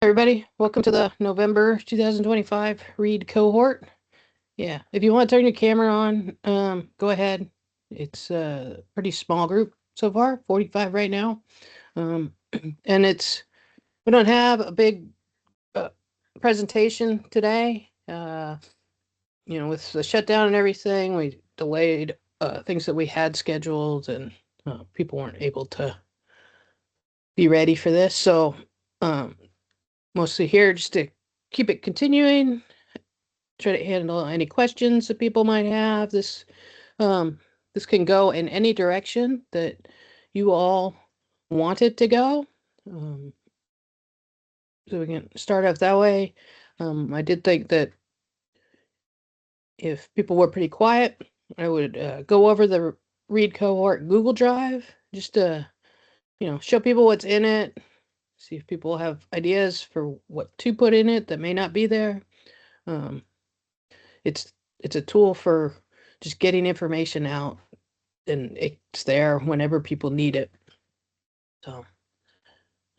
Everybody, welcome to the November 2025 Read Cohort. Yeah, if you want to turn your camera on, go ahead. It's a pretty small group so far, 45 right now. Um, and we don't have a big uh, presentation today. With the shutdown and everything, we delayed things that we had scheduled, and people weren't able to be ready for this. So, um, mostly here just to keep it continuing, try to handle any questions that people might have. Um this can go in any direction that you all want it to go. Um, so we can start off that way. I did think that if people were pretty quiet, I would go over the Read Cohort Google Drive just to, show people what's in it, see if people have ideas for what to put in it that may not be there. Um, it's a tool for just getting information out, and it's there whenever people need it. So,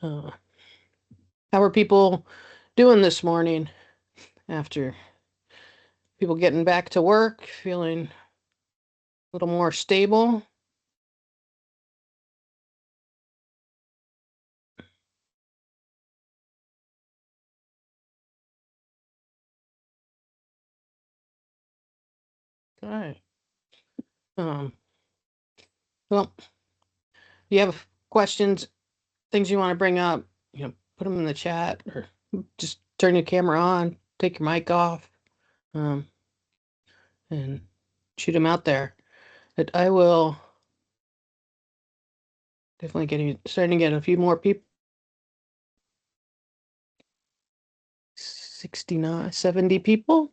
uh, how are people doing this morning after people getting back to work, feeling a little more stable? All right. Um, well, if you have questions, things you want to bring up, put them in the chat or just turn your camera on, take your mic off, um, and shoot them out there. But I will definitely starting to get a few more people. 69, 70 people.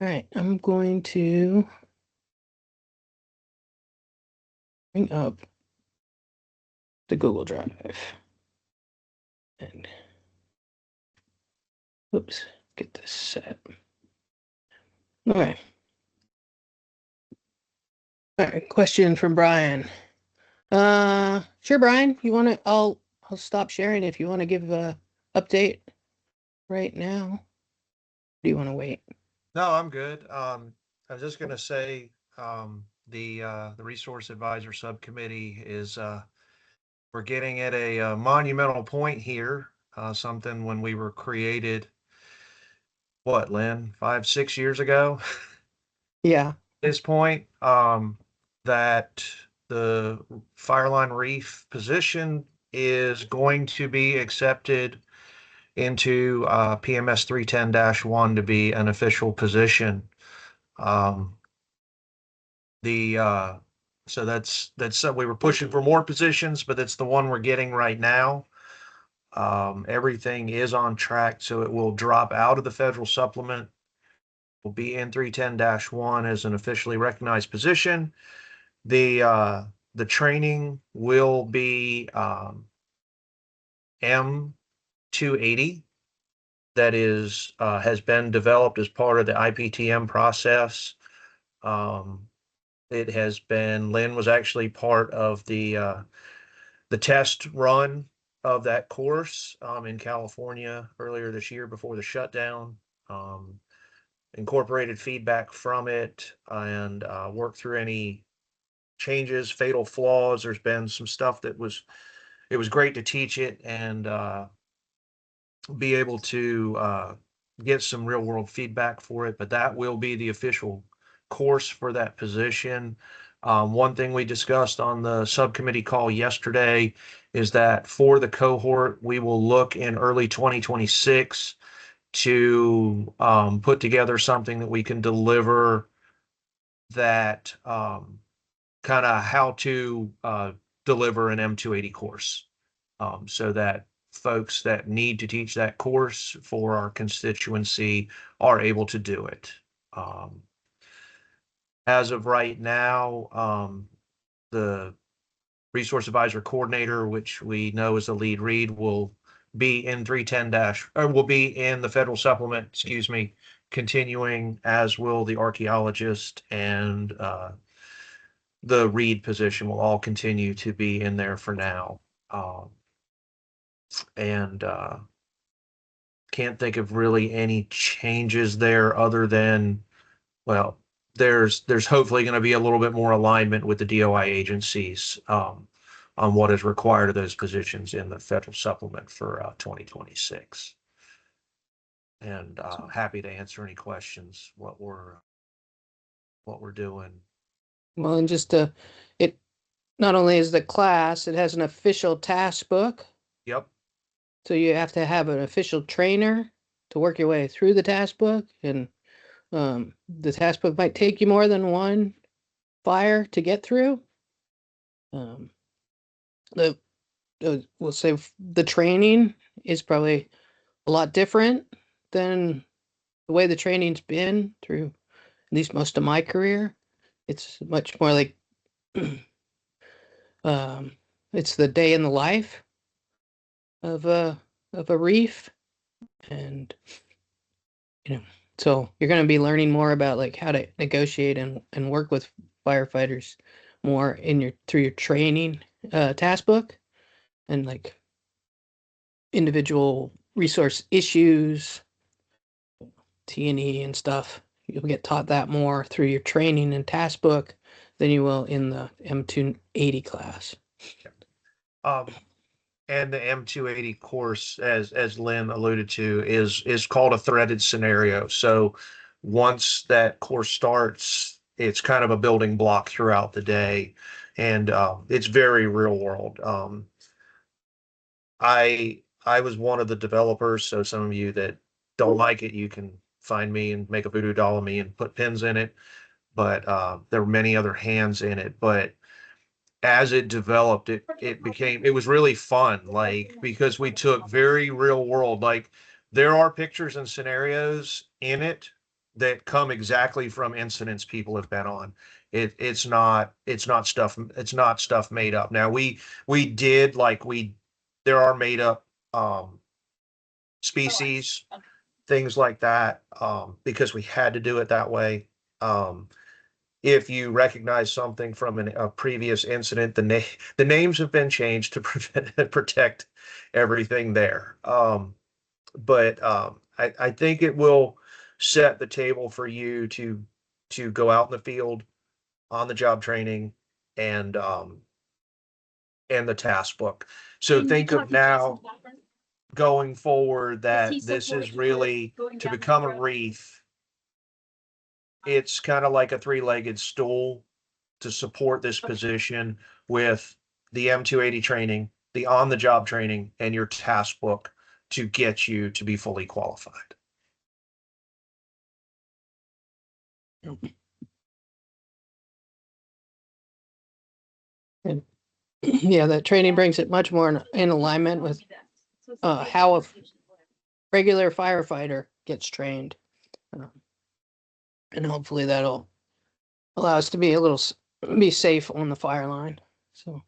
All right, I'm going to bring up the Google Drive and oops, get this set. Okay. All right, question from Brian. Sure, Brian, you want to, I'll stop sharing if you want to give a update right now. Do you want to wait? No, I'm good. I was just going to say the resource advisor subcommittee is we're getting at a, monumental point here. Something when we were created, what, Lynn, 5, 6 years ago. Yeah. This point, that the Fireline Reef position is going to be accepted into PMS 310-1 to be an official position. Um, the so that's we were pushing for more positions, but it's the one we're getting right now. Everything is on track, so it will drop out of the federal supplement. Will be in 310-1 as an officially recognized position. The training will be M280. That is has been developed as part of the IPTM process. Um, It has been, Lynn was actually part of the test run of that course in California earlier this year before the shutdown. Um, Incorporated feedback from it and worked through any changes, fatal flaws. There's been some stuff it was great to teach it and be able to get some real world feedback for it. But that will be the official course for that position. One thing we discussed on the subcommittee call yesterday is that for the cohort, we will look in early 2026 to put together something that we can deliver that kind of how to deliver an M280 course, so that folks that need to teach that course for our constituency are able to do it. Um, as of right now, the resource advisor coordinator, which we know is the lead read, will be in 310 dash, or will be in the federal supplement, excuse me, continuing, as will the archaeologist and the read position will all continue to be in there for now. And can't think of really any changes there other than, well, there's hopefully going to be a little bit more alignment with the DOI agencies on what is required of those positions in the federal supplement for 2026. And happy to answer any questions what we're doing. Well, and just it not only is the class, it has an official task book. Yep. So you have to have an official trainer to work your way through the task book, and the task book might take you more than one fire to get through. Um, the we'll say the training is probably a lot different than the way the training's been through at least most of my career. It's much more like um, it's the day in the life of a reef, and you know, so you're going to be learning more about like how to negotiate and work with firefighters more in your through your training task book, and like individual resource issues, T&E and stuff. You'll get taught that more through your training and task book than you will in the M280 class. Um, and the M280 course, as Lynn alluded to, is called a threaded scenario. So once that course starts, it's kind of a building block throughout the day, and it's very real world. I was one of the developers, so some of you that don't like it, you can find me and make a voodoo doll of me and put pins in it. But there were many other hands in it. But as it developed, it was really fun, like because we took very real world, like there are pictures and scenarios in it that come exactly from incidents people have been on. It's not stuff made up. Now we did like we there are made up species, things like that, because we had to do it that way. Um, if you recognize something from a previous incident, the names have been changed to protect everything there. But I think it will set the table for you to go out in the field on the job training and the task book. So think of now going forward that this is really to become a reef. It's kind of like a three-legged stool to support this position with the M280 training, the on the job training, and your task book to get you to be fully qualified. And yeah, that training brings it much more in alignment with how a regular firefighter gets trained. Uh, and hopefully that'll allow us to be a little be safe on the fire line. So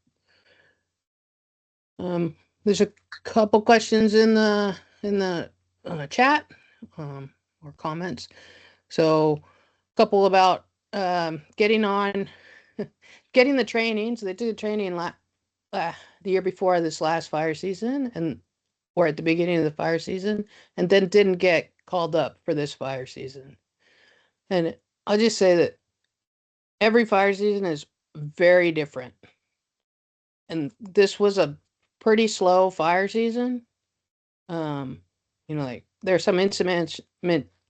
there's a couple questions in the chat or comments. So a couple about getting on getting the training. So they did the training the year before this last fire season, and or at the beginning of the fire season, and then didn't get called up for this fire season. And I'll just say that every fire season is very different. And this was a pretty slow fire season. Um, like there are some incident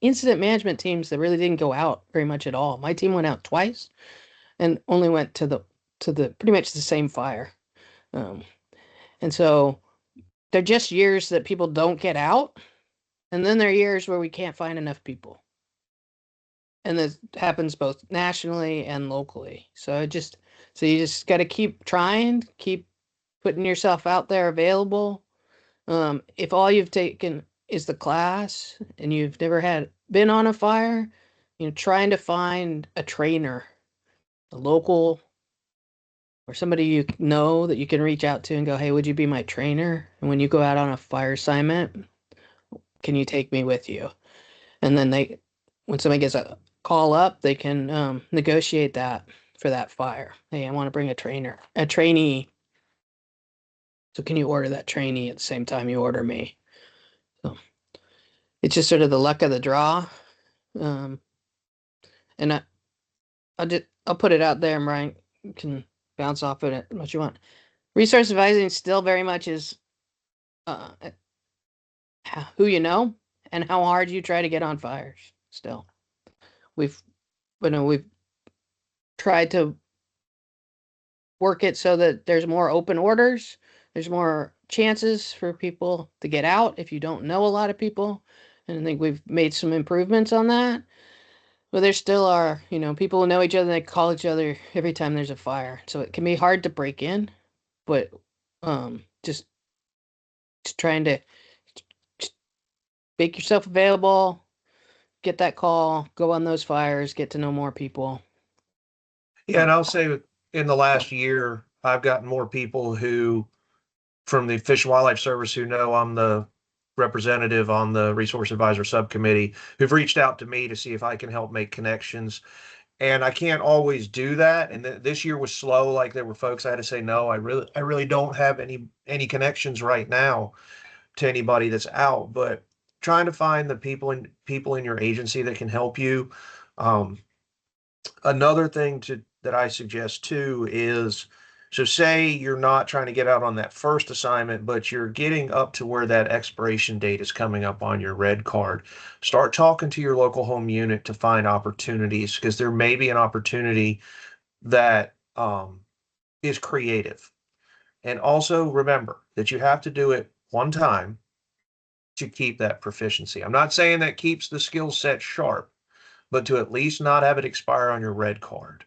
management teams that really didn't go out very much at all. My team went out twice and only went to the pretty much the same fire. Um, and so they're just years that people don't get out, and then there are years where we can't find enough people. And this happens both nationally and locally. So you just got to keep trying, keep putting yourself out there available. If all you've taken is the class and you've never had been on a fire, trying to find a trainer, a local or somebody you know that you can reach out to and go, hey, would you be my trainer? And when you go out on a fire assignment, can you take me with you? And then when somebody gets a call up, they can negotiate that for that fire. Hey, I want to bring a trainee. So can you order that trainee at the same time you order me? So it's just sort of the luck of the draw. Um, and I'll put it out there, and Brian can bounce off of it what you want. Resource advising still very much is uh, who you know and how hard you try to get on fires. Still, we've we've tried to work it so that there's more open orders. There's more chances for people to get out if you don't know a lot of people. And I think we've made some improvements on that. But there still are, people who know each other, they call each other every time there's a fire. So it can be hard to break in, but just trying to make yourself available, get that call, go on those fires, get to know more people. Yeah, and I'll say in the last year, I've gotten more people who from the Fish and Wildlife Service who know I'm the representative on the Resource Advisor Subcommittee who've reached out to me to see if I can help make connections. And I can't always do that. And this year was slow. Like there were folks I had to say, no, I really don't have any connections right now to anybody that's out. But trying to find the people in your agency that can help you. Um, Another thing that I suggest too is so say you're not trying to get out on that first assignment, but you're getting up to where that expiration date is coming up on your red card. Start talking to your local home unit to find opportunities because there may be an opportunity that is creative. And also remember that you have to do it one time to keep that proficiency. I'm not saying that keeps the skill set sharp, but to at least not have it expire on your red card.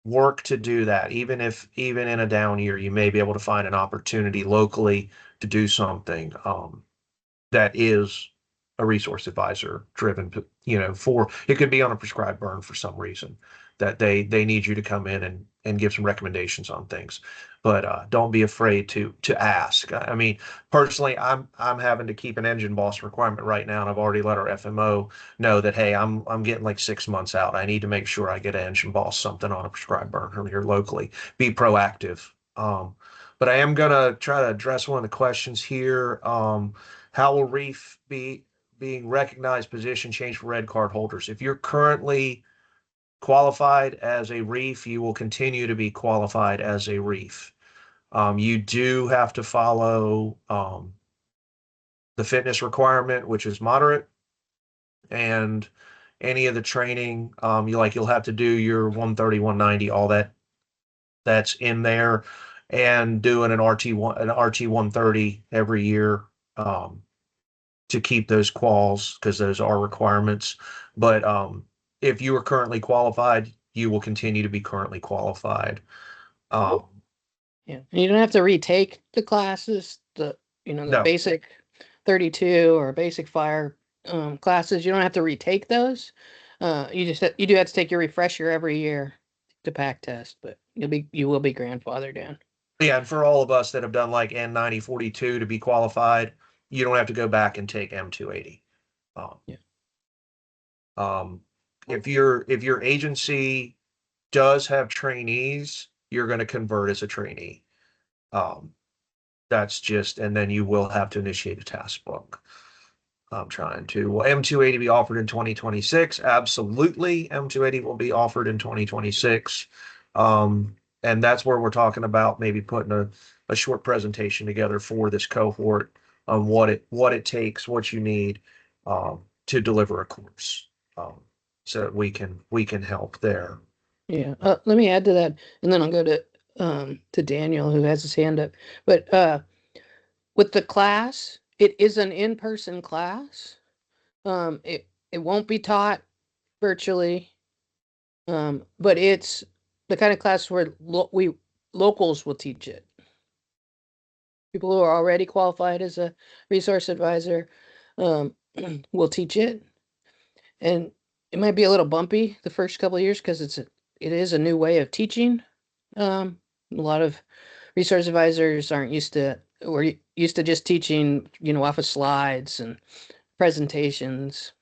Work to do that. Even in a down year, you may be able to find an opportunity locally to do something that is a resource advisor driven, for it could be on a prescribed burn for some reason that they need you to come in and give some recommendations on things. But don't be afraid to ask. I mean, personally, I'm having to keep an engine boss requirement right now, and I've already let our FMO know that hey, I'm getting like 6 months out. I need to make sure I get an engine boss something on a prescribed burn here locally. Be proactive. But I am gonna try to address one of the questions here. How will reef be being recognized position change for red card holders? If you're currently qualified as a reef, you will continue to be qualified as a reef. You do have to follow the fitness requirement, which is moderate, and any of the training. You'll have to do your 130, 190, all that's in there, and doing an RT 130 every year. To keep those quals because those are requirements. But if you are currently qualified, you will continue to be currently qualified. Um, Yeah, and you don't have to retake the classes, the no, basic 32 or basic fire classes. You don't have to retake those. You do have to take your refresher every year to pack test, but you will be grandfathered in. yeah, and for all of us that have done like N9042 to be qualified, you don't have to go back and take M280. Um, Yeah. um, if your agency does have trainees, you're going to convert as a trainee. Um, that's just, and then you will have to initiate a task book. I'm trying to. Will M280 be offered in 2026? Absolutely. M280 will be offered in 2026. And that's where we're talking about maybe putting a short presentation together for this cohort on what it takes, what you need to deliver a course. So that we can help there. Yeah. Let me add to that, and then I'll go to Daniel who has his hand up. But with the class, it is an in-person class. It won't be taught virtually. But it's the kind of class where we locals will teach it. People who are already qualified as a resource advisor um, will teach it, and it might be a little bumpy the first couple of years because it is a new way of teaching. A lot of resource advisors aren't used to we're used to just teaching, off of slides and presentations,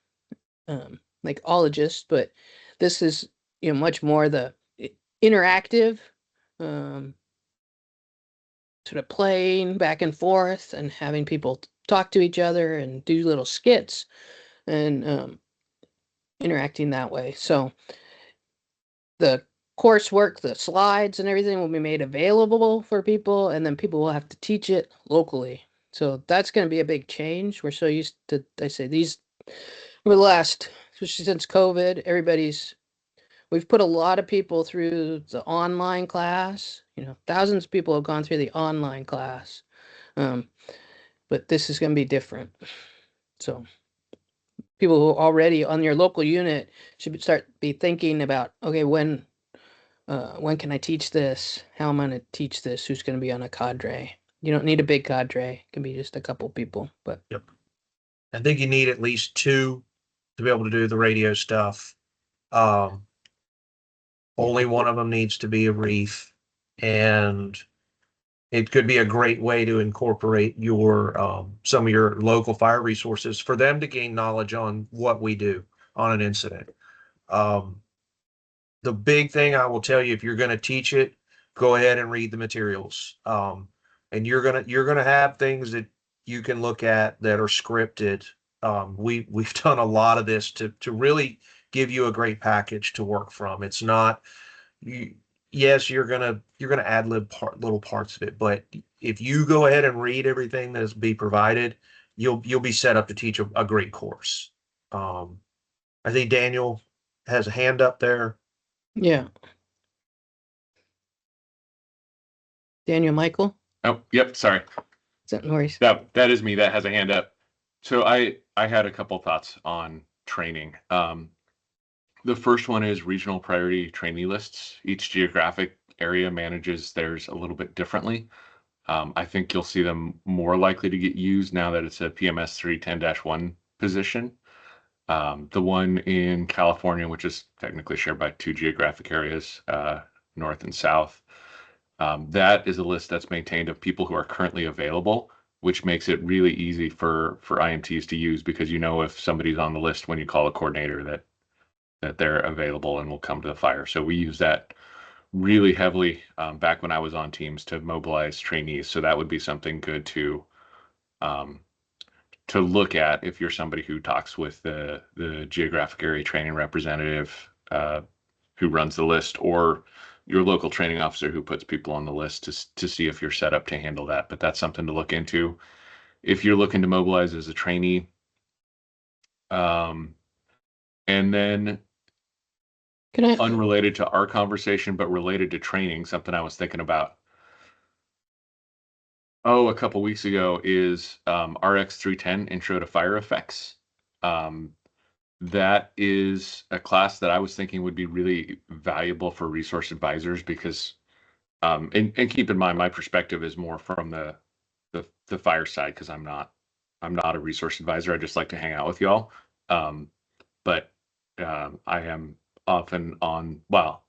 like ologists, but this is much more the interactive, um, sort of playing back and forth and having people talk to each other and do little skits and interacting that way. So the coursework, the slides, and everything will be made available for people, and then people will have to teach it locally. So that's going to be a big change. We're so used to, I say, these over the last, especially since COVID, we've put a lot of people through the online class. Thousands of people have gone through the online class. Um, but this is going to be different. So people who are already on your local unit should start be thinking about, okay, when can I teach this? How am I going to teach this? Who's going to be on a cadre? You don't need a big cadre. It can be just a couple people. But Yep. I think you need at least two to be able to do the radio stuff. Um, Only one of them needs to be a reef, and it could be a great way to incorporate your some of your local fire resources for them to gain knowledge on what we do on an incident. Um, the big thing I will tell you, if you're going to teach it, go ahead and read the materials. And you're gonna have things that you can look at that are scripted. We've done a lot of this to really give you a great package to work from. It's not you. Yes, you're gonna ad lib little parts of it, but if you go ahead and read everything that's be provided, you'll be set up to teach a great course. Um, I think Daniel has a hand up there. yeah, Daniel Michael, Oh, yep, sorry. is that noise? That is me. That has a hand up. So I had a couple thoughts on training. The first one is regional priority trainee lists. Each geographic area manages theirs a little bit differently. I think you'll see them more likely to get used now that it's a PMS 310-1 position. The one in California, which is technically shared by two geographic areas, north and south, that is a list that's maintained of people who are currently available, which makes it really easy for IMTs to use because you know if somebody's on the list when you call a coordinator that they're available and will come to the fire. So we use that really heavily back when I was on teams to mobilize trainees. So that would be something good um, to look at if you're somebody who talks with the geographic area training representative who runs the list, or your local training officer who puts people on the list to see if you're set up to handle that. But that's something to look into if you're looking to mobilize as a trainee. Um, and then Can I? unrelated to our conversation, but related to training, something I was thinking about a couple weeks ago is RX 310 Intro to Fire Effects. Um, that is a class that I was thinking would be really valuable for resource advisors because and keep in mind my perspective is more from the fire side because I'm not a resource advisor. I just like to hang out with y'all. Um, but I am often on, well,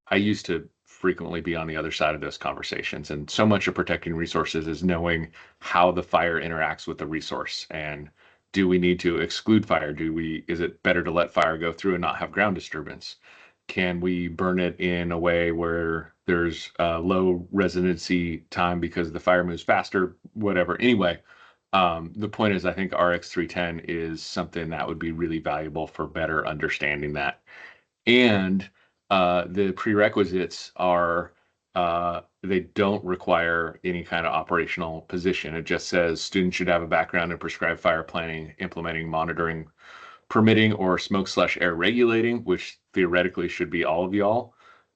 I used to frequently be on the other side of those conversations. And so much of protecting resources is knowing how the fire interacts with the resource. And do we need to exclude fire? Is it better to let fire go through and not have ground disturbance? Can we burn it in a way where there's low residency time because the fire moves faster, whatever. Anyway, the point is, I think RX 310 is something that would be really valuable for better understanding that. And the prerequisites are they don't require any kind of operational position. It just says students should have a background in prescribed fire planning, implementing, monitoring, permitting, or smoke/air regulating, which theoretically should be all of y'all,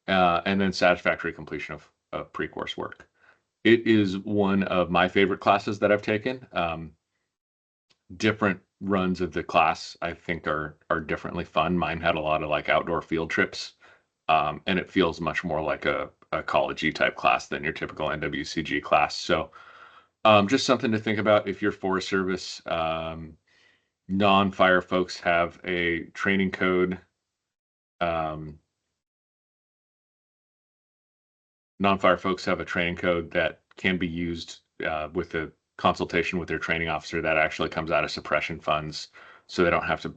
and then satisfactory completion of pre-course work. It is one of my favorite classes that I've taken. Different runs of the class I think are differently fun. Mine had a lot of like outdoor field trips, and it feels much more like a college-y type class than your typical NWCG class. So just something to think about if you're Forest Service. Non-fire folks have a training code. Um, Non-fire folks have a training code that can be used with a consultation with their training officer that actually comes out of suppression funds, so they don't have to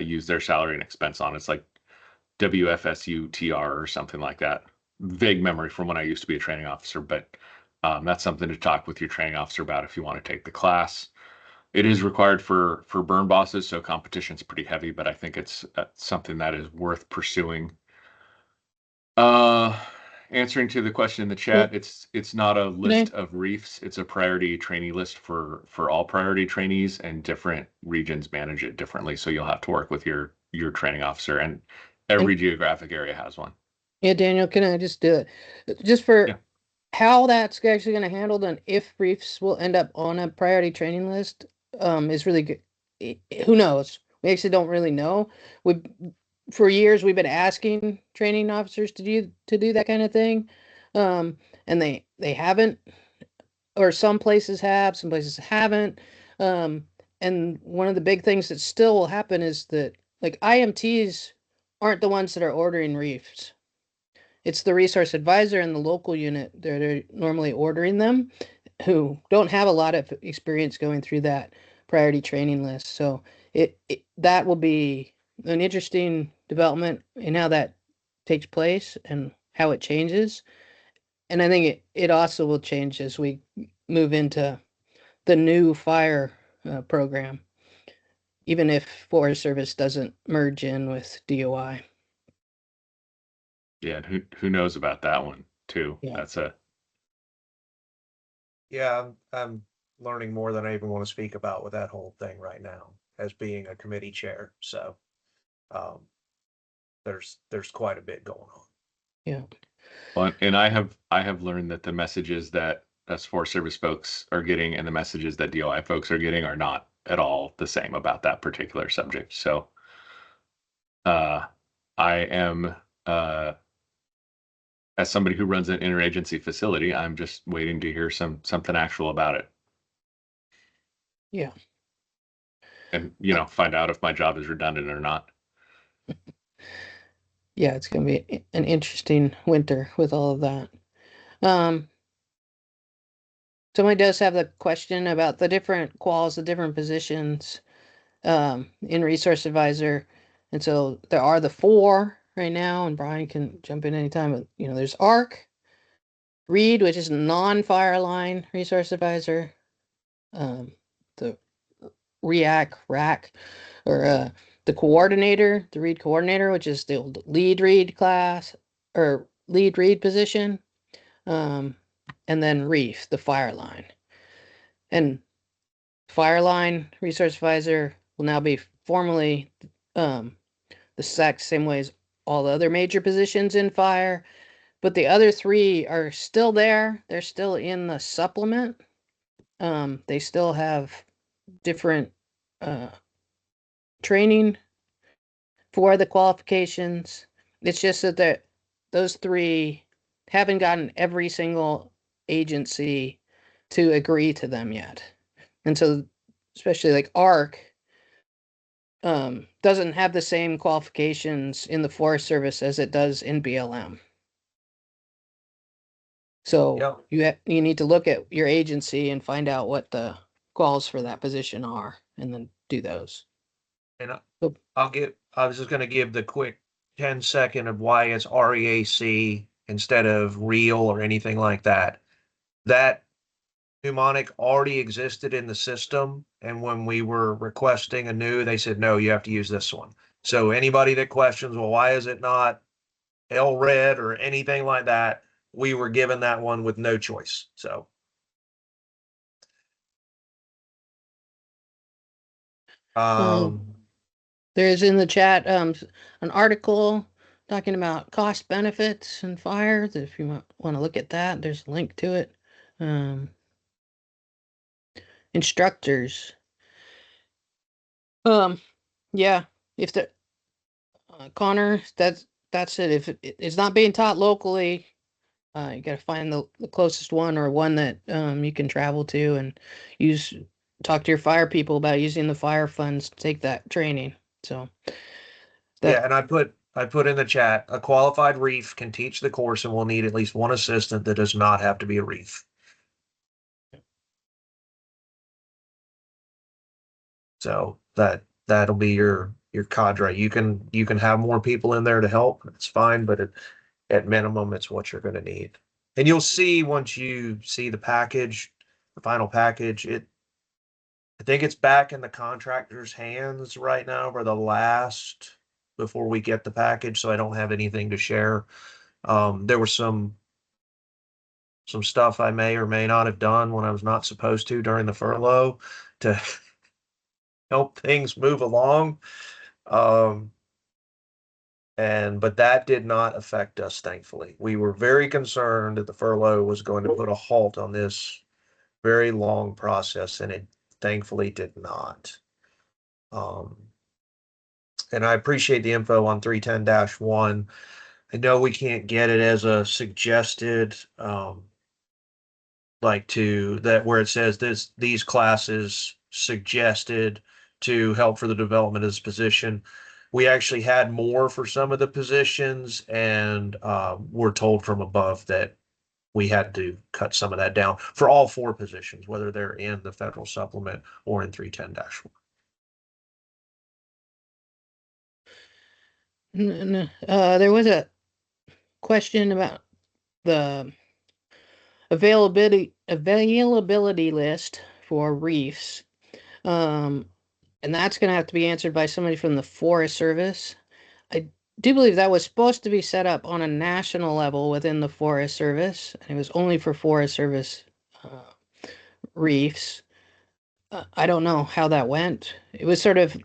use their salary and expense on. It's like WFSUTR or something like that. Vague memory from when I used to be a training officer, but That's something to talk with your training officer about if you want to take the class. It is required for burn bosses, so competition's pretty heavy, but I think it's something that is worth pursuing. Uh, Answering to the question in the Well, chat, it's not a can list I? of reefs. It's a priority trainee list for all priority trainees, and different regions manage it differently. So you'll have to work with your training officer, and And every geographic area has one. yeah, Daniel, can I just do it? Just Yeah. for how that's actually going to handle and if briefs will end up on a priority training list, is really good. Who knows? We actually don't really know. We For years we've been asking training officers to do that kind of thing, um, and they haven't, or some places have, some places haven't. Um, and one of the big things that still will happen is that like IMTs aren't the ones that are ordering reefs. It's the resource advisor and the local unit that are normally ordering them, who don't have a lot of experience going through that priority training list. So that will be an interesting development in how that takes place and how it changes. And I think it also will change as we move into the new fire program, even if Forest Service doesn't merge in with DOI. Yeah, and who knows about that one too? Yeah. That's a Yeah, I'm learning more than I even want to speak about with that whole thing right now as being a committee chair. So um, there's quite a bit going on. Yeah. one. And I have learned that the messages that us Forest Service folks are getting and the messages that DOI folks are getting are not at all the same about that particular subject. So uh, I am as somebody who runs an interagency facility, I'm just waiting to hear something actual about it, Yeah. and Uh, find out if my job is redundant or not. yeah, it's going to be an interesting winter with all of that. Um, Somebody does have the question about the different quals, the different positions in Resource Advisor. And so there are the four right now, and Brian can jump in anytime. But, there's ARC, Read, which is non-fire line Resource Advisor, the REAC, RAC, or the coordinator, the Read coordinator, which is the old lead read class or lead read position, um, and then Reef, the fire line. And Fireline Resource Advisor will now be formally um, the exact same way as all the other major positions in fire, but the other three are still there. They're still in the supplement. They still have different uh, training for the qualifications. It's just that those three haven't gotten every single agency to agree to them yet. And so, especially like ARC, doesn't have the same qualifications in the Forest Service as it does in BLM. So Yep. you need to look at your agency and find out what the calls for that position are, and then do those. And So, I was just going to give the quick 10-second of why it's REAC instead of real or anything like that. That mnemonic already existed in the system. And when we were requesting a new, they said, no, you have to use this one. So anybody that questions, well, why is it not LRED or anything like that? We were given that one with no choice. So, um, um, there's in the chat an article talking about cost benefits and fires. If you want to look at that, there's a link to it. Um, Instructors. Um, yeah, if the Connor, that's it. If it's not being taught locally, you got to find the closest one, or one that you can travel to and use. Talk to your fire people about using the fire funds to take that training. So yeah, that and I put in the chat, a qualified reef can teach the course and will need at least one assistant that does not have to be a reef. So that'll be your cadre. You can have more people in there to help. It's fine, but at minimum, it's what you're going to need. And you'll see once you see the package, the final package, I think it's back in the contractor's hands right now for the last before we get the package, so I don't have anything to share. There was some stuff I may or may not have done when I was not supposed to during the furlough to help things move along. Um, but that did not affect us, thankfully. We were very concerned that the furlough was going to put a halt on this very long process, and it thankfully did not. Um, and I appreciate the info on 310-1. I know we can't get it as a suggested, like to that where it says these classes suggested to help for the development of this position. We actually had more for some of the positions, and we're told from above that we had to cut some of that down for all 4 positions, whether they're in the federal supplement or in 310-1. There was a question about the availability list for reefs. Um, and that's going to have to be answered by somebody from the Forest Service. I do believe that was supposed to be set up on a national level within the Forest Service, and it was only for Forest Service uh, reefs. I don't know how that went. It was sort of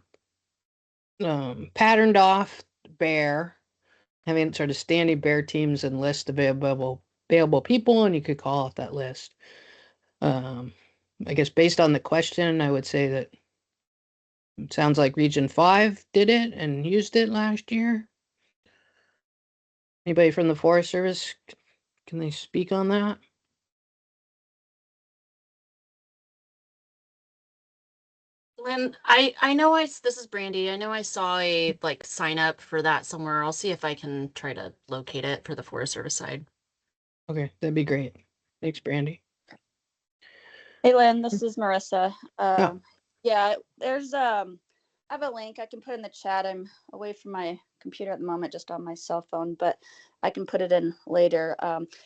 patterned off bear, having sort of standing bear teams and list available people, and you could call off that list. Um, I guess based on the question, I would say that it sounds like Region 5 did it and used it last year. Anybody from the Forest Service, can they speak on that? Lynn, I know this is Brandy. I know I saw a like sign up for that somewhere. I'll see if I can try to locate it for the Forest Service side. Okay, that'd be great. Thanks, Brandy. Hey Lynn, this is Marissa. Oh, Yeah, there's I have a link I can put in the chat. I'm away from my computer at the moment, just on my cell phone, but I can put it in later.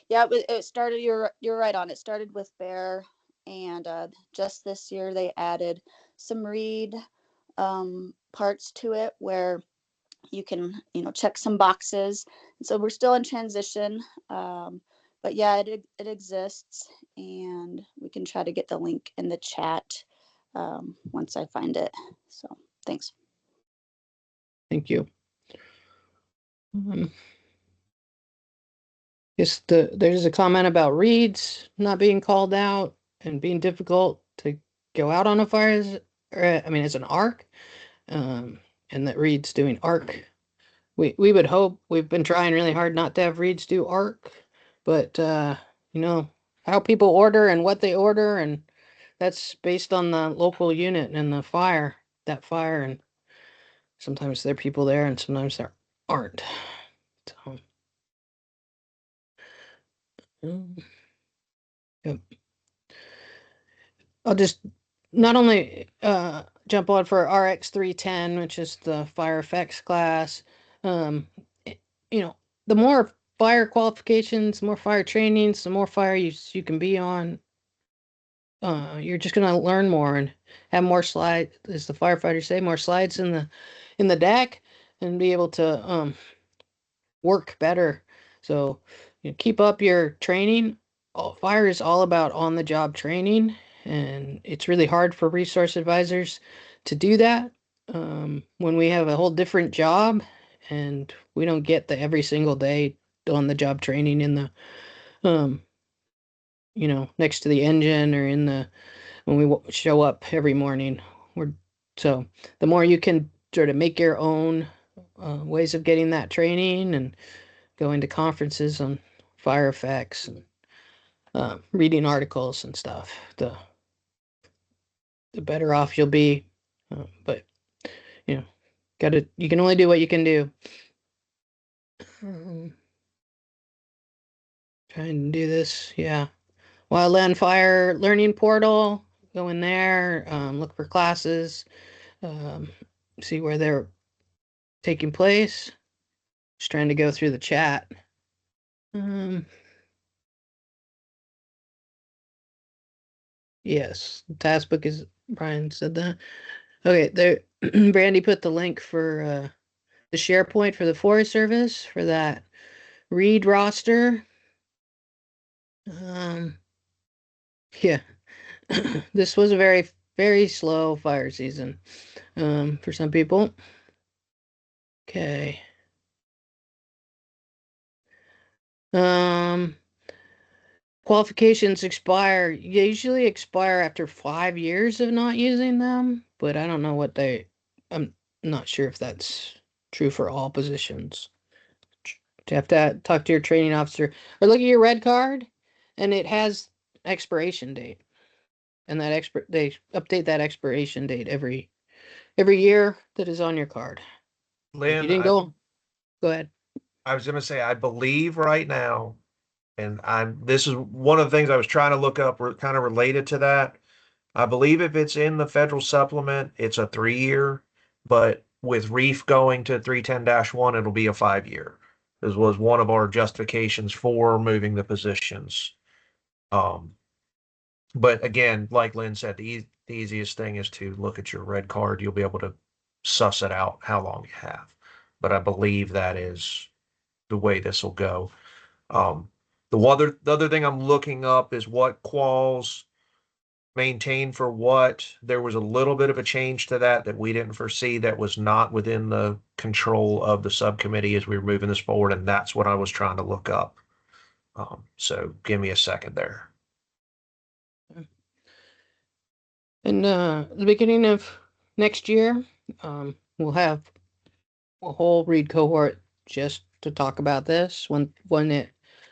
Yeah, it started. You're right on. It started with Bear, and just this year they added some read parts to it where you can check some boxes. And so we're still in transition, but yeah, it exists, and we can try to get the link in the chat once I find it. So thanks. thank you. There's a comment about reeds not being called out and being difficult to go out on a fire. I mean, it's an arc, um, and that reeds doing arc. We would hope. We've been trying really hard not to have reeds do arc, but you know how people order and what they order, and that's based on the local unit and the fire. That fire, and sometimes there are people there, and sometimes there aren't. So, yep. I'll just not only jump on for RX 310, which is the fire effects class. Um, it- you know, the more fire qualifications, more fire trainings, the more fire you can be on. You're just gonna learn more and have more slides, as the firefighters say, more slides in the deck, and be able to work better. So, keep up your training. Fire is all about on the job training, and it's really hard for resource advisors to do that when we have a whole different job and we don't get the every single day on the job training in the um, next to the engine or in the when we show up every morning. We're so the more you can sort of make your own ways of getting that training and going to conferences on fire effects and reading articles and stuff, the better off you'll be. But you know, you can only do what you can do. Trying to do this, yeah. Wildland Fire Learning Portal. Go in there, look for classes, um, see where they're taking place. Just trying to go through the chat. Um, Yes, the task book is, Brian said that. Okay, there, Brandy put the link for the SharePoint for the Forest Service for that read roster. Yeah, this was a very, very slow fire season for some people. Okay. Um, Qualifications expire, usually expire after 5 years of not using them, but I don't know what I'm not sure if that's true for all positions. You have to talk to your training officer or look at your red card, and it has expiration date, and they update that expiration date every year that is on your card. If you Lynn, didn't go ahead. I was going to say, I believe right now, and this is one of the things I was trying to look up, kind of related to that. I believe if it's in the federal supplement, it's a 3 year, but with Reef going to 310-1, it'll be a 5 year. This was one of our justifications for moving the positions. But again, like Lynn said, the easiest thing is to look at your red card. You'll be able to suss it out how long you have. But I believe that is the way this will go. The other thing I'm looking up is what quals maintain for what. There was a little bit of a change to that we didn't foresee, that was not within the control of the subcommittee as we were moving this forward, and that's what I was trying to look up. So give me a second there. In the beginning of next year, we'll have a whole read cohort just to talk about this when it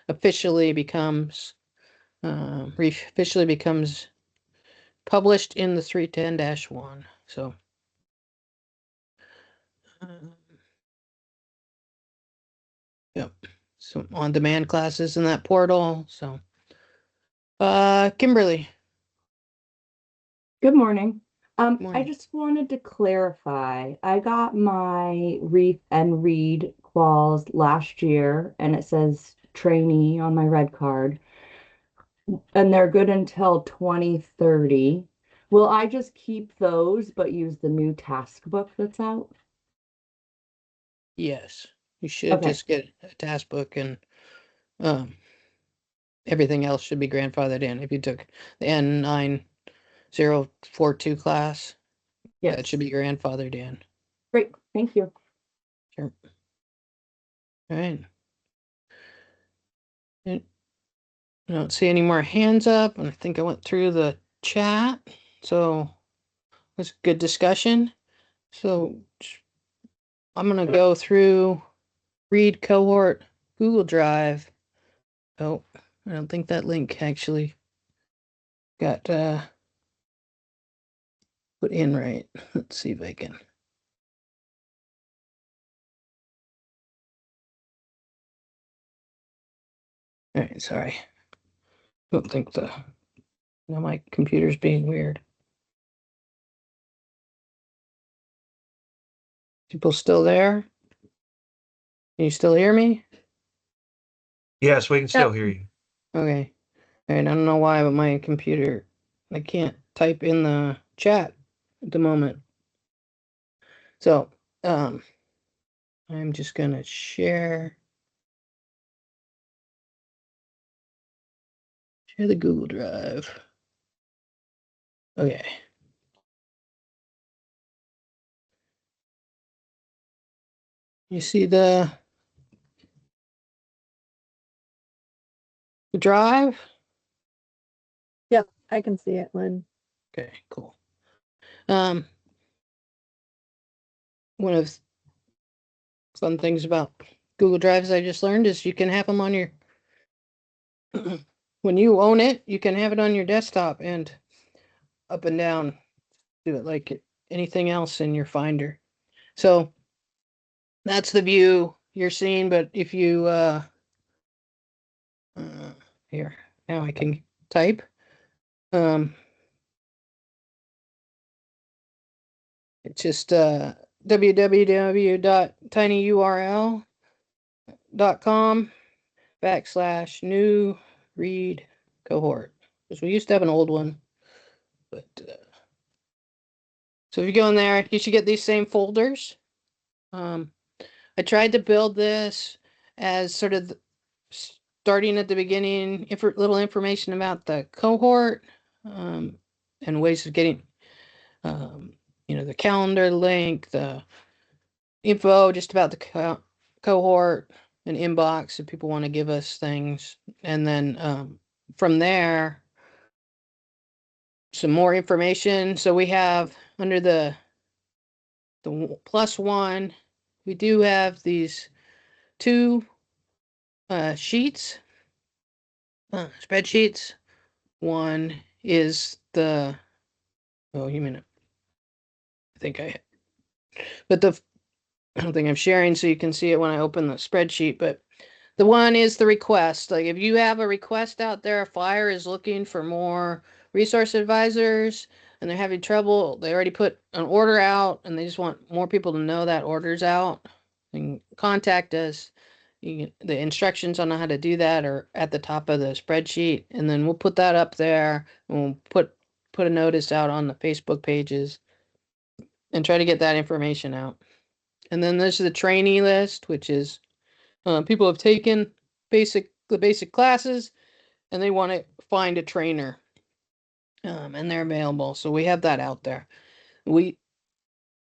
officially becomes officially becomes published in the 310-1. So yep, some on-demand classes in that portal. So Kimberly. Good morning. I Morning. just wanted to clarify. I got my reef and read quals last year, and it says trainee on my red card, and they're good until 2030. Will I just keep those but use the new task book that's out? Yes, you should Okay. just get a task book, and um, everything else should be grandfathered in. If you took the N9042 class, Yes. that should be grandfathered in. Great. Thank you. Sure. All right. I don't see any more hands up, and I think I went through the chat. So it was a good discussion. So I'm gonna go through read cohort Google Drive. Oh, I don't think that link actually got put in right. Let's see if I can. All right, sorry. Don't think now my computer's being weird. People still there? Can you still hear me? Yes, we can still hear you. Okay. All right, I don't know why, but my computer, I can't type in the chat at the moment. So, I'm just gonna share the Google Drive. Okay. You see the drive? Yep, I can see it, Lynn. Okay, cool. One of the fun things about Google Drives I just learned is you can have them on your when you own it, you can have it on your desktop and up and down, do it like anything else in your Finder. So that's the view you're seeing, but if you here, now I can type. It's just www.tinyurl.com/new read cohort. Because we used to have an old one. But so if you go in there, you should get these same folders. I tried to build this as sort of starting at the beginning, little information about the cohort, and ways of getting, the calendar link, the info just about the cohort, an inbox if people want to give us things. And then from there, some more information. So we have under the +1, we do have these two sheets, spreadsheets. One is you mean, I think but I don't think I'm sharing so you can see it when I open the spreadsheet, but the one is the request. Like if you have a request out there, Fire is looking for more resource advisors and they're having trouble. They already put an order out and they just want more people to know that order's out. And contact us. The instructions on how to do that are at the top of the spreadsheet, and then we'll put that up there and we'll put a notice out on the Facebook pages and try to get that information out. And then there's the trainee list, which is people have taken the basic classes and they want to find a trainer, and they're available. So we have that out there. We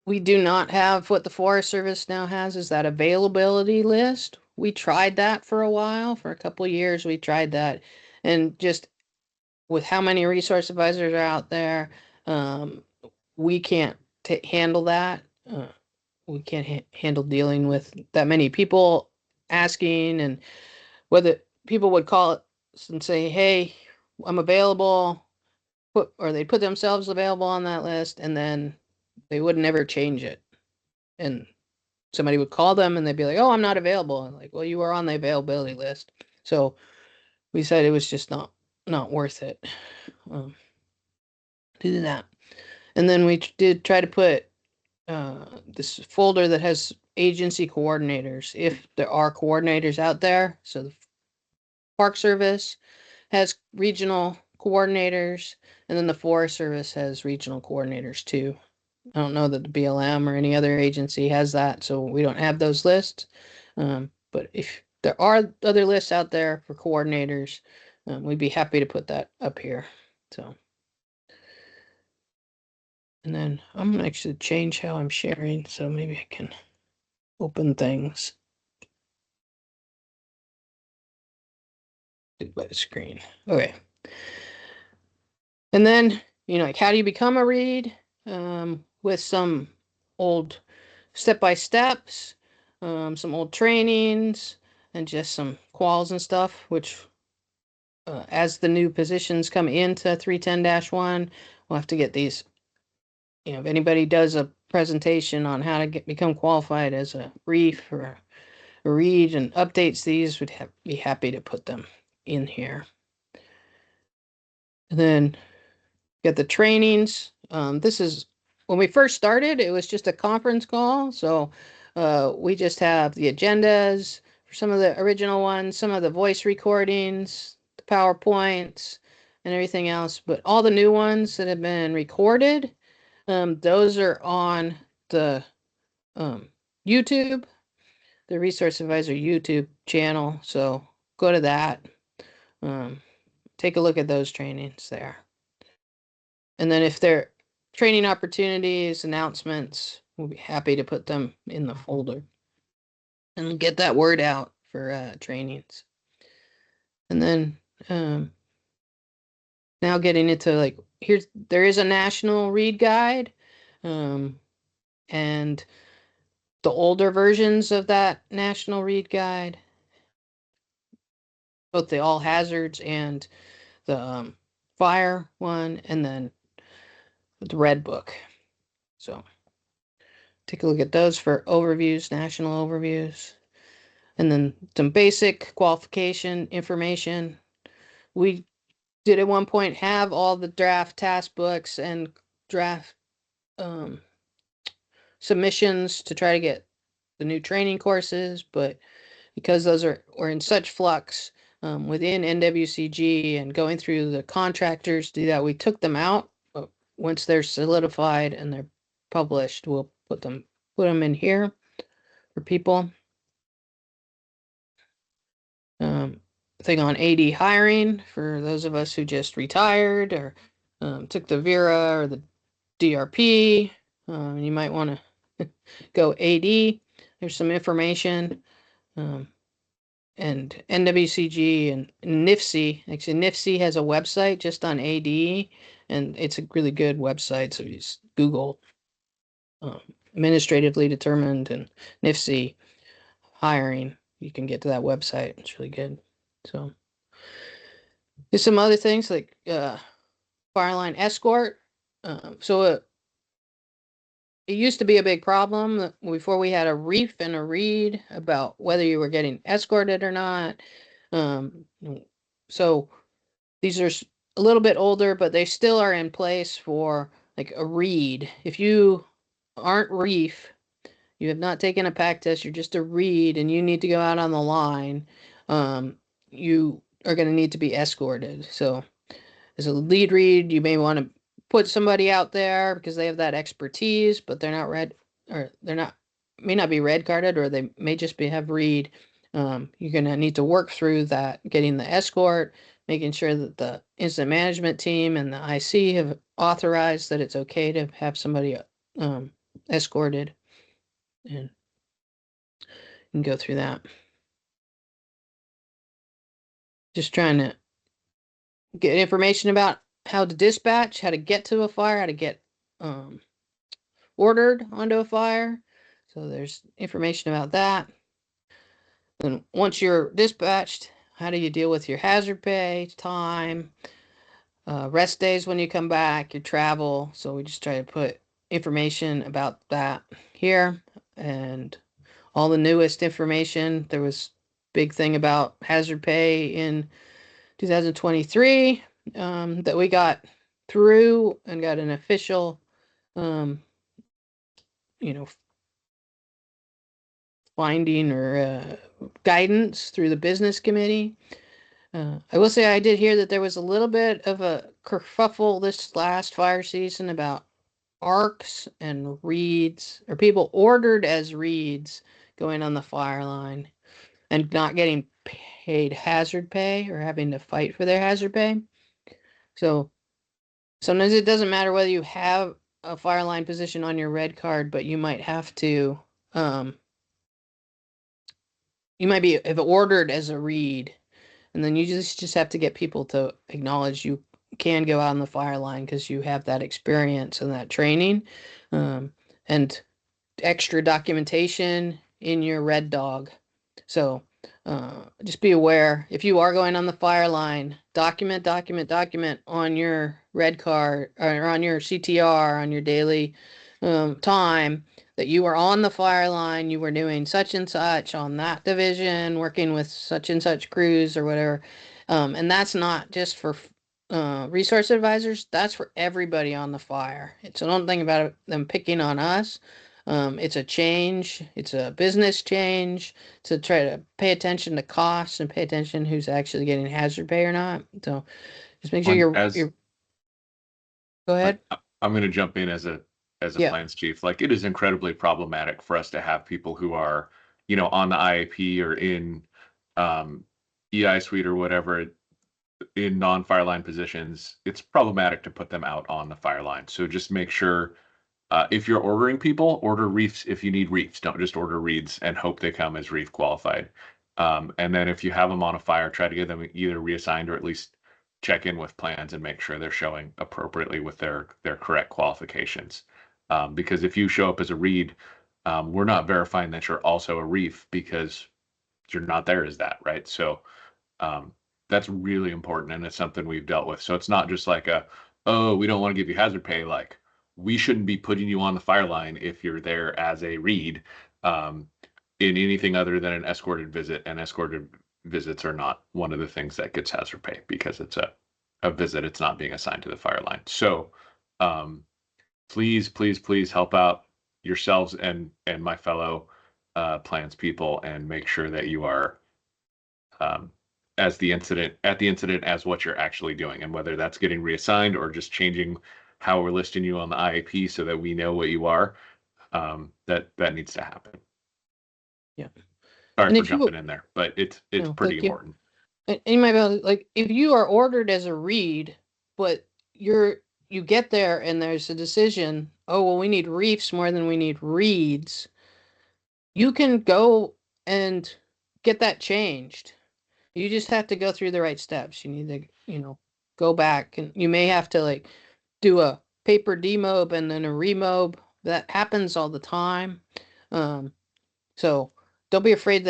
do not have what the Forest Service now has, is that availability list. We tried that for a while, for a couple of years. We tried that, and just with how many resource advisors are out there, we can't handle that. We can't handle dealing with that many people asking, and whether people would call us and say, "Hey, I'm available," or they'd put themselves available on that list, and then they would never change it. And somebody would call them and they'd be like, "Oh, I'm not available." And like, "Well, you were on the availability list." So we said it was just not worth it to do that. And then we did try to put this folder that has agency coordinators, if there are coordinators out there. So the Park Service has regional coordinators, and then the Forest Service has regional coordinators too. I don't know that the BLM or any other agency has that, so we don't have those lists. But if there are other lists out there for coordinators, we'd be happy to put that up here. So, and then I'm gonna actually change how I'm sharing, so maybe I can open things by the screen. Okay. And then, like how do you become a read? With some old step-by-steps, some old trainings, and just some quals and stuff, which as the new positions come into 310-1, we'll have to get these. If anybody does a presentation on how to become qualified as a reef or a read and updates these, we'd be happy to put them in here. And then get the trainings. This is when we first started, it was just a conference call. So we just have the agendas for some of the original ones, some of the voice recordings, the PowerPoints, and everything else. But all the new ones that have been recorded, those are on the YouTube, the Resource Advisor YouTube channel. So go to that. Take a look at those trainings there. And then if there are training opportunities, announcements, we'll be happy to put them in the folder and get that word out for trainings. And then now getting into there is a national read guide, and the older versions of that national read guide, both the all hazards and the fire one, and then the red book. So take a look at those for overviews, national overviews. And then some basic qualification information. We did at one point have all the draft task books and draft submissions to try to get the new training courses, but because those were in such flux within NWCG and going through the contractors to do that, we took them out. But once they're solidified and they're published, we'll put them in here for people. Thing on AD hiring for those of us who just retired or took the Vera or the DRP. You might want to go AD. There's some information. And NWCG and NIFC. Actually, NIFC has a website just on AD, and it's a really good website. So you just Google administratively determined and NIFC hiring. You can get to that website. It's really good. So there's some other things like fireline escort. It used to be a big problem before we had a reef and a read about whether you were getting escorted or not. So these are a little bit older, but they still are in place for like a read. If you aren't reef, you have not taken a pack test, you're just a read and you need to go out on the line, you are going to need to be escorted. So as a lead read, you may want to put somebody out there because they have that expertise, but they're not red, or may not be red carded, or they may just have read. You're going to need to work through that, getting the escort, making sure that the incident management team and the IC have authorized that it's okay to have somebody escorted, and go through that. Just trying to get information about how to dispatch, how to get to a fire, how to get ordered onto a fire. So there's information about that. Then once you're dispatched, how do you deal with your hazard pay, time, rest days when you come back, your travel. So we just try to put information about that here, and all the newest information. There was big thing about hazard pay in 2023 that we got through and got an official finding or guidance through the business committee. I will say I did hear that there was a little bit of a kerfuffle this last fire season about arcs and reeds, or people ordered as reeds going on the fire line and not getting paid hazard pay or having to fight for their hazard pay. So sometimes it doesn't matter whether you have a fire line position on your red card, but you might have to you might be have ordered as a read, and then you just have to get people to acknowledge you can go out on the fire line because you have that experience and that training, and extra documentation in your red dog. So just be aware, if you are going on the fire line, document on your red card or on your CTR, on your daily time, that you were on the fire line, you were doing such and such on that division, working with such and such crews or whatever. And that's not just for resource advisors, that's for everybody on the fire. So don't think about them picking on us. It's a change, it's a business change to try to pay attention to costs and pay attention who's actually getting hazard pay or not. So just make sure you're go ahead. I'm going to jump in as a plans chief. Like, it is incredibly problematic for us to have people who are, on the IAP or in EI suite or whatever, in non-fire line positions. It's problematic to put them out on the fire line. So just make sure, if you're ordering people, order reefs if you need reefs. Don't just order reeds and hope they come as reef qualified. And then if you have them on a fire, try to get them either reassigned or at least check in with plans and make sure they're showing appropriately with their correct qualifications. Because if you show up as a reed, we're not verifying that you're also a reef because you're not there as that, right? So that's really important, and it's something we've dealt with. So it's not just like oh, we don't want to give you hazard pay. Like, we shouldn't be putting you on the fire line if you're there as a reed in anything other than an escorted visit. And escorted visits are not one of the things that gets hazard pay because it's a visit. It's not being assigned to the fire line. So please help out yourselves and my fellow plans people, and make sure that you are at the incident as what you're actually doing, and whether that's getting reassigned or just changing how we're listing you on the IAP so that we know what you are. That needs to happen. Yeah. Sorry And for if you, jumping in there, but it's no, pretty thank you. important. And you might be able to, like, if you are ordered as a read, but you get there and there's a decision, oh, well, we need reefs more than we need reads, you can go and get that changed. You just have to go through the right steps. You need to, go back, and you may have to like do a paper demob and then a remob. That happens all the time. Um, so don't be afraid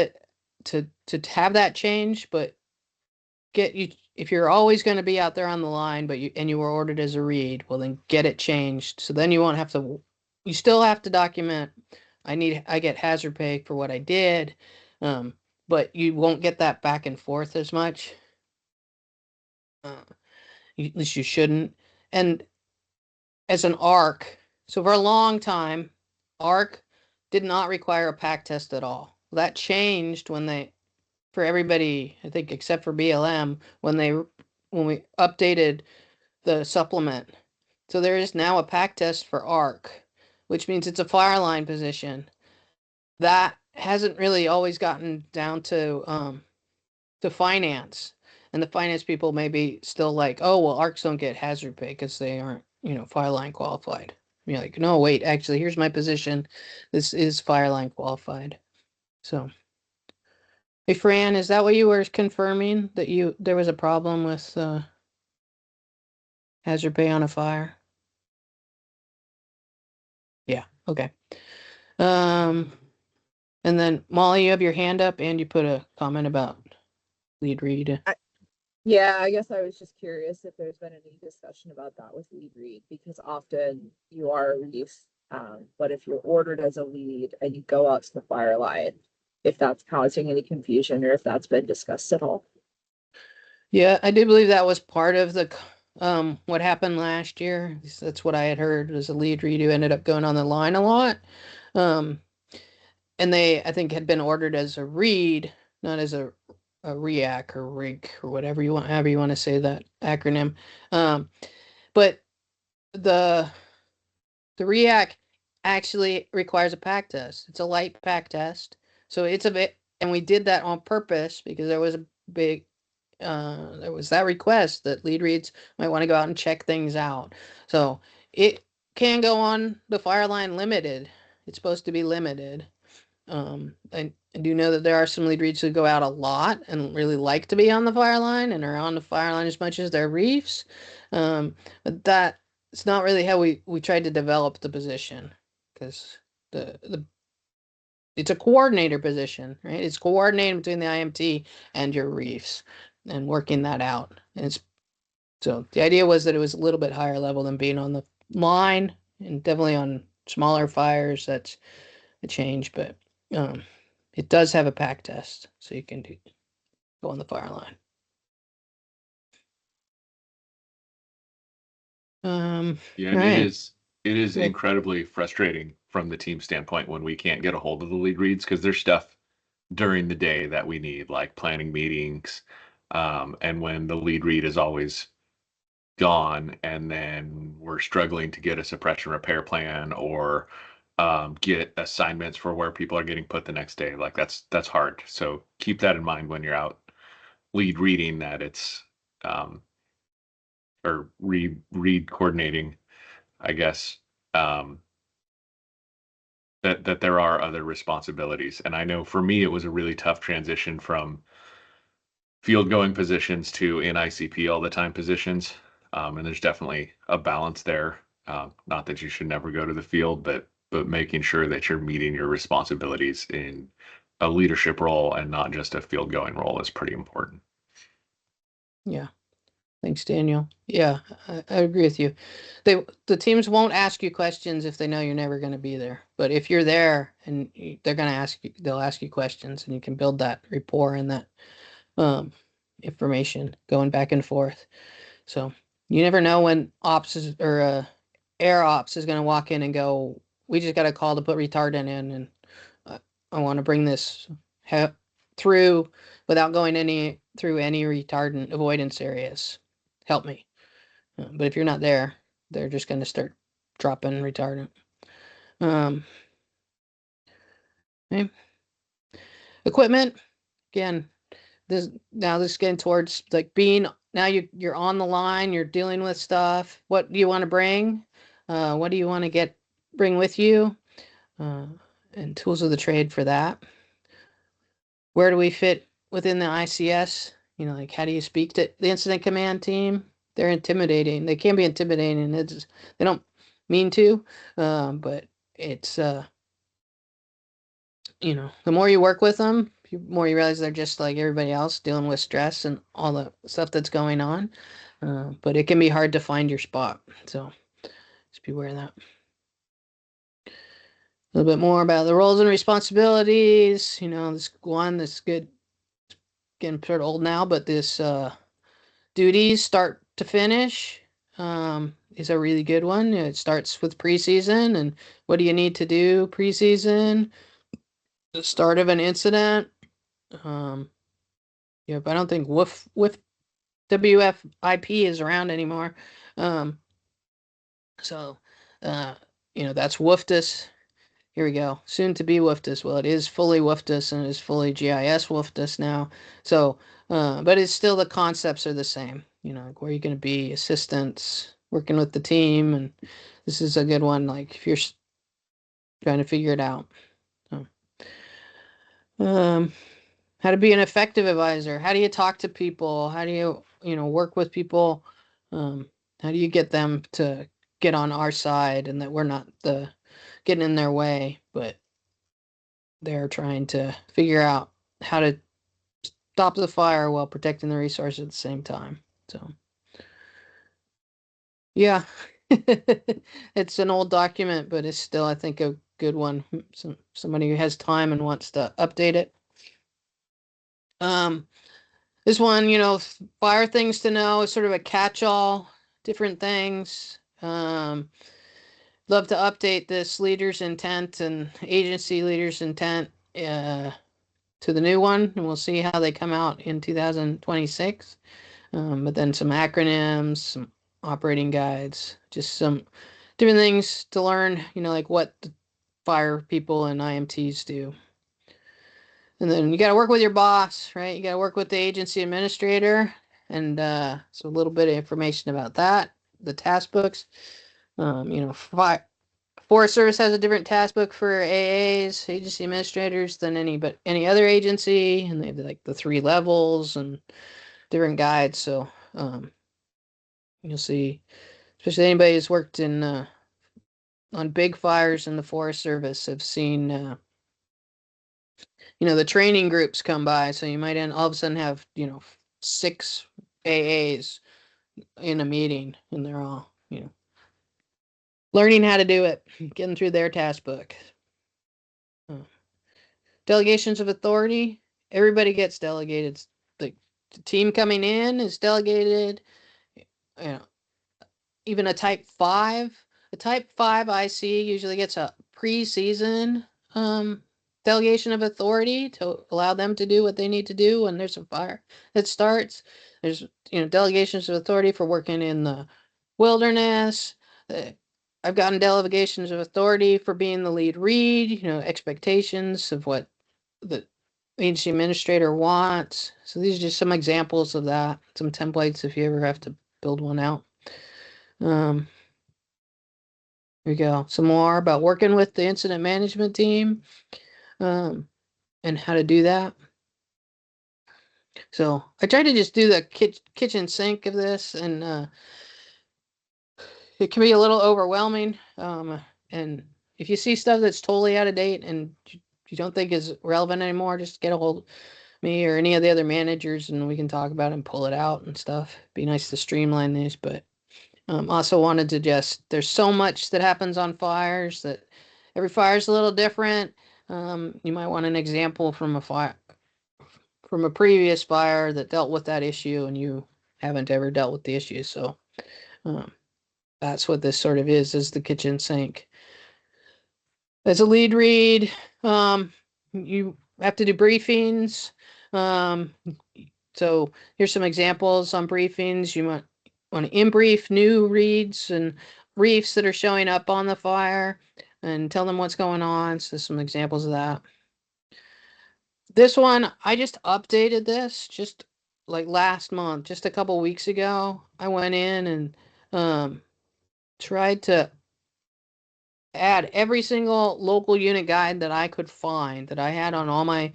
to have that change, but get you if you're always going to be out there on the line, but you were ordered as a read, well then get it changed. So then you won't have to. You still have to document. I get hazard pay for what I did, um, but you won't get that back and forth as much. At least you shouldn't. And as an ARC, so for a long time, ARC did not require a pack test at all. That changed for everybody, I think, except for BLM, when we updated the supplement. So there is now a pack test for ARC, which means it's a fire line position. That hasn't really always gotten down to finance. And the finance people may be still like, oh, well, ARCs don't get hazard pay because they aren't, fire line qualified. You're like, no, wait, actually, here's my position. This is fire line qualified. So, hey, Fran, is that what you were confirming, that there was a problem with hazard pay on a fire? Yeah, okay. Um, and then Molly, you have your hand up and you put a comment about lead read. Yeah, I guess I was just curious if there's been any discussion about that with lead read, because often you are a reef, but if you're ordered as a lead and you go out to the fire line, if that's causing any confusion or if that's been discussed at all. Yeah, I do believe that was part of what happened last year. That's what I had heard, was a lead read who ended up going on the line a lot. Um, and they, I think, had been ordered as a read, not as a react or rig or whatever you want, however you want to say that acronym. But the the react actually requires a pack test. It's a light pack test, so it's a bit, and we did that on purpose because big there was that request that lead reads might want to go out and check things out. So it can go on the fire line limited. It's supposed to be limited. I do know that there are some lead reads who go out a lot and really like to be on the fire line and are on the fire line as much as their reefs. But that it's not really how we tried to develop the position, because the it's a coordinator position, right? It's coordinating between the IMT and your reefs and working that out. And so the idea was that it was a little bit higher level than being on the line, and definitely on smaller fires. That's a change, but um, it does have a pack test, so you can go on the fire line. Yeah, all and right. it is Yeah. incredibly frustrating from the team standpoint when we can't get a hold of the lead reads, because there's stuff during the day that we need, like planning meetings, and when the lead read is always gone, and then we're struggling to get a suppression repair plan or get assignments for where people are getting put the next day. Like that's hard. So keep that in mind when you're out lead reading, that it's or read coordinating, I guess, um, that there are other responsibilities. And I know for me, it was a really tough transition from field going positions to in ICP all the time positions. And there's definitely a balance there. Not that you should never go to the field, but making sure that you're meeting your responsibilities in a leadership role and not just a field going role is pretty important. Yeah. Thanks, Daniel. Yeah, I agree with you. The teams won't ask you questions if they know you're never going to be there. But if you're there and they're going to they'll ask you questions, and you can build that rapport and that um, information going back and forth. So you never know when ops is, or air ops is going to walk in and go, we just got a call to put retardant in, and uh, I want to bring this through without going through any retardant avoidance areas. Help me. But if you're not there, they're just going to start dropping retardant. Okay. Equipment, again, this is getting towards like being, now you're on the line, you're dealing with stuff. What do you want to bring? What do you want to bring with you? And tools of the trade for that. Where do we fit within the ICS? Like how do you speak to the incident command team? They're intimidating. They can be intimidating. They don't mean to, but it's the more you work with them, the more you realize they're just like everybody else, dealing with stress and all the stuff that's going on. But it can be hard to find your spot. So just beware of that. A little bit more about the roles and responsibilities. This good, getting sort of old now, but this duties start to finish is a really good one. It starts with preseason and what do you need to do preseason, the start of an incident. But I don't think with WFIP is around anymore. So that's WFDS. Here we go. Soon to be WFDS. Well, it is fully WFDS and it is fully GIS WFDS now. So, but it's still, the concepts are the same. Like where you're going to be, assistants, working with the team, and this is a good one. Like if you're trying to figure it out. So, how to be an effective advisor. How do you talk to people? How do you work with people? How do you get them to get on our side and that we're not getting in their way, but they're trying to figure out how to stop the fire while protecting the resource at the same time. So, yeah, it's an old document, but it's still, I think, a good one. Somebody who has time and wants to update it. This one, fire things to know is sort of a catch-all, different things. Love to update this leader's intent and agency leader's intent to the new one, and we'll see how they come out in 2026. But then some acronyms, some operating guides, just some different things to learn, like what the fire people and IMTs do. And then you got to work with your boss, right? You got to work with the agency administrator. And so a little bit of information about that, the task books. Forest Service has a different task book for AAs, agency administrators, than any other agency, and they have like the 3 levels and different guides. So you'll see, especially anybody who's worked in on big fires in the Forest Service have seen the training groups come by. So you might all of a sudden have 6 AAs in a meeting, and they're all learning how to do it, getting through their task book. Delegations of authority, everybody gets delegated. The team coming in is delegated. Even a type 5. A type 5 IC usually gets a pre-season delegation of authority to allow them to do what they need to do when there's a fire that starts. There's delegations of authority for working in the wilderness. I've gotten delegations of authority for being the lead read, expectations of what the agency administrator wants. So these are just some examples of that, some templates if you ever have to build one out. Here we go. Some more about working with the incident management team and how to do that. So I tried to just do the kitchen sink of this, and it can be a little overwhelming. And if you see stuff that's totally out of date and you don't think is relevant anymore, just get a hold of me or any of the other managers and we can talk about it and pull it out and stuff. Be nice to streamline these, but also wanted to there's so much that happens on fires that every fire is a little different. You might want an example from a previous fire that dealt with that issue and you haven't ever dealt with the issue. So that's what this sort of is the kitchen sink. As a lead read, you have to do briefings. So here's some examples on briefings. You might want to in brief new reads and reefs that are showing up on the fire and tell them what's going on. So some examples of that. This one, I just updated this just like last month, just a couple weeks ago. I went in and tried to add every single local unit guide that I could find that I had on all my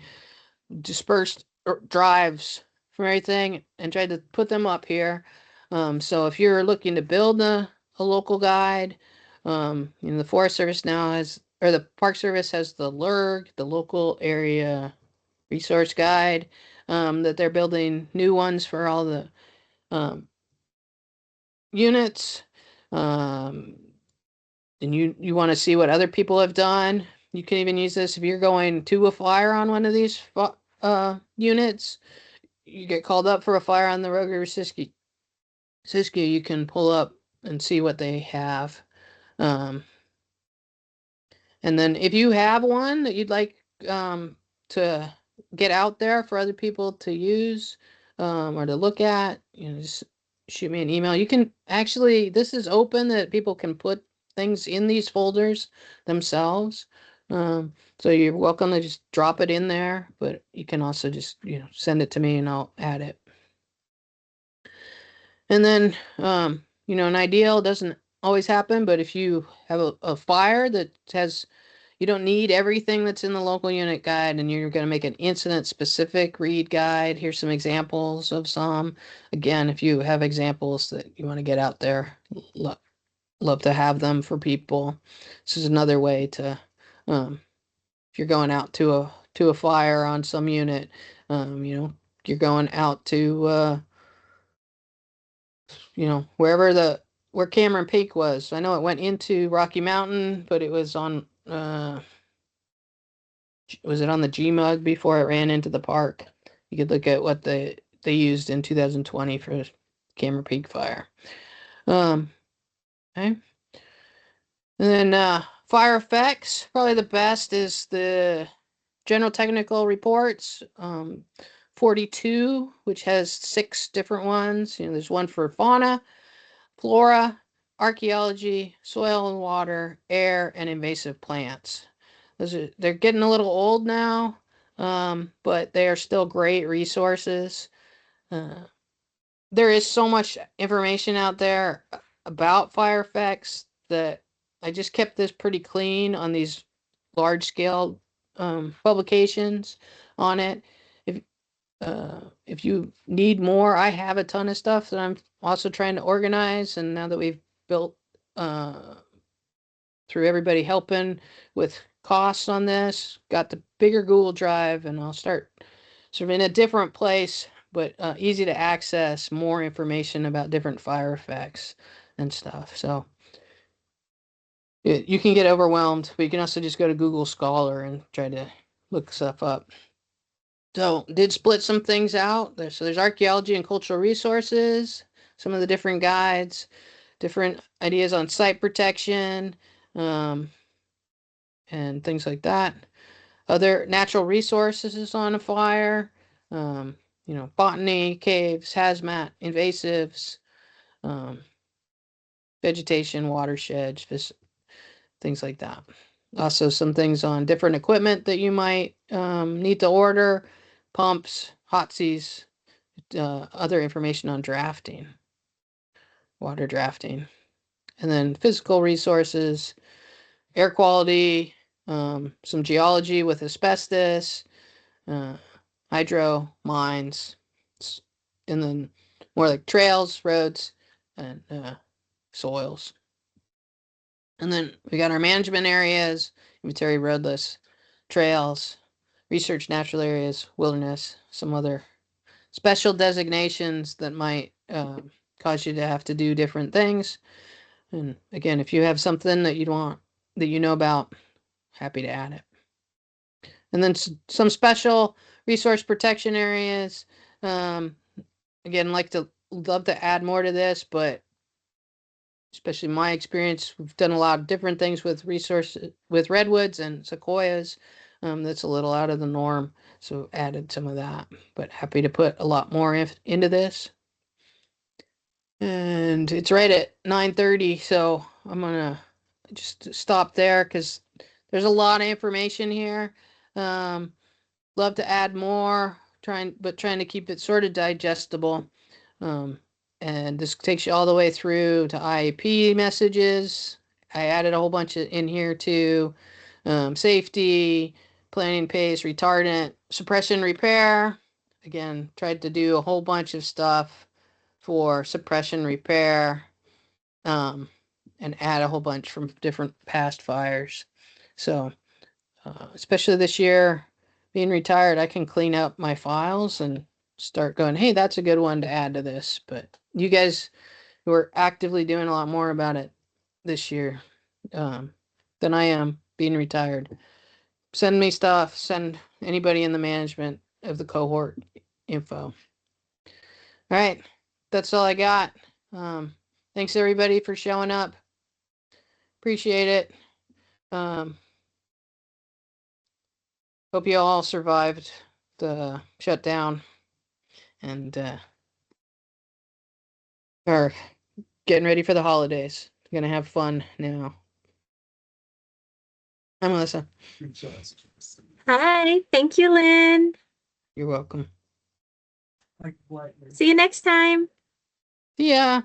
dispersed drives from everything and tried to put them up here. So if you're looking to build a local guide, the Forest Service now has, or the Park Service has the LURG, the local area resource guide, that they're building new ones for all the units. And you want to see what other people have done. You can even use this if you're going to a fire on one of these units. You get called up for a fire on the Rogue River Siskiyou. You can pull up and see what they have. And then if you have one that you'd like to get out there for other people to use or to look at, just shoot me an email. You can actually, this is open that people can put things in these folders themselves. So you're welcome to just drop it in there, but you can also just, send it to me and I'll add it. And then, an ideal doesn't always happen, but if you have a fire that has, you don't need everything that's in the local unit guide and you're going to make an incident specific read guide. Here's some examples of some. Again, if you have examples that you want to get out there, love to have them for people. This is another way to, if you're going out to a fire on some unit, you're going out to, where Cameron Peak was. I know it went into Rocky Mountain, but it was on, was it on the GMUG before it ran into the park? You could look at what they used in 2020 for Cameron Peak fire. Okay. And then fire effects, probably the best is the general technical reports. 42, which has 6 different ones. There's one for fauna, flora, archaeology, soil and water, air, and invasive plants. They're getting a little old now, but they are still great resources. There is so much information out there about fire effects that I just kept this pretty clean on these large scale publications on it. If you need more, I have a ton of stuff that I'm also trying to organize. And now that we've built through everybody helping with costs on this, got the bigger Google Drive, and I'll start sort of in a different place, but easy to access more information about different fire effects and stuff. So you can get overwhelmed, but you can also just go to Google Scholar and try to look stuff up. So did split some things out. So there's archaeology and cultural resources, some of the different guides, different ideas on site protection, and things like that. Other natural resources is on a fire, botany, caves, hazmat, invasives, vegetation, watersheds, things like that. Also some things on different equipment that you might need to order, pumps, hot seas, other information on drafting, water drafting. And then physical resources, air quality, some geology with asbestos, hydro, mines, and then more like trails, roads, and soils. And then we got our management areas, inventory roadless, trails, research natural areas, wilderness, some other special designations that might cause you to have to do different things. And again, if you have something that you'd want, that you know about, happy to add it. And then some special resource protection areas. Again, love to add more to this, but especially my experience, we've done a lot of different things with resources, with redwoods and sequoias. That's a little out of the norm, so added some of that. But happy to put a lot more into this. And it's right at 9:30, so I'm gonna just stop there because there's a lot of information here. Love to add more, trying to keep it sort of digestible. Um, and this takes you all the way through to IEP messages. I added a whole bunch in here too. Safety, planning pace, retardant, suppression repair. Again, tried to do a whole bunch of stuff for suppression repair, and add a whole bunch from different past fires. So, especially this year, being retired, I can clean up my files and start going, hey, that's a good one to add to this. But you guys who are actively doing a lot more about it this year, than I am being retired. Send me stuff, send anybody in the management of the cohort info. All right, that's all I got. Thanks everybody for showing up. Appreciate it. Hope you all survived the shutdown and are getting ready for the holidays. Gonna have fun now. Hi, Melissa. Hi, thank you, Lynn. You're welcome. See you next time. See ya.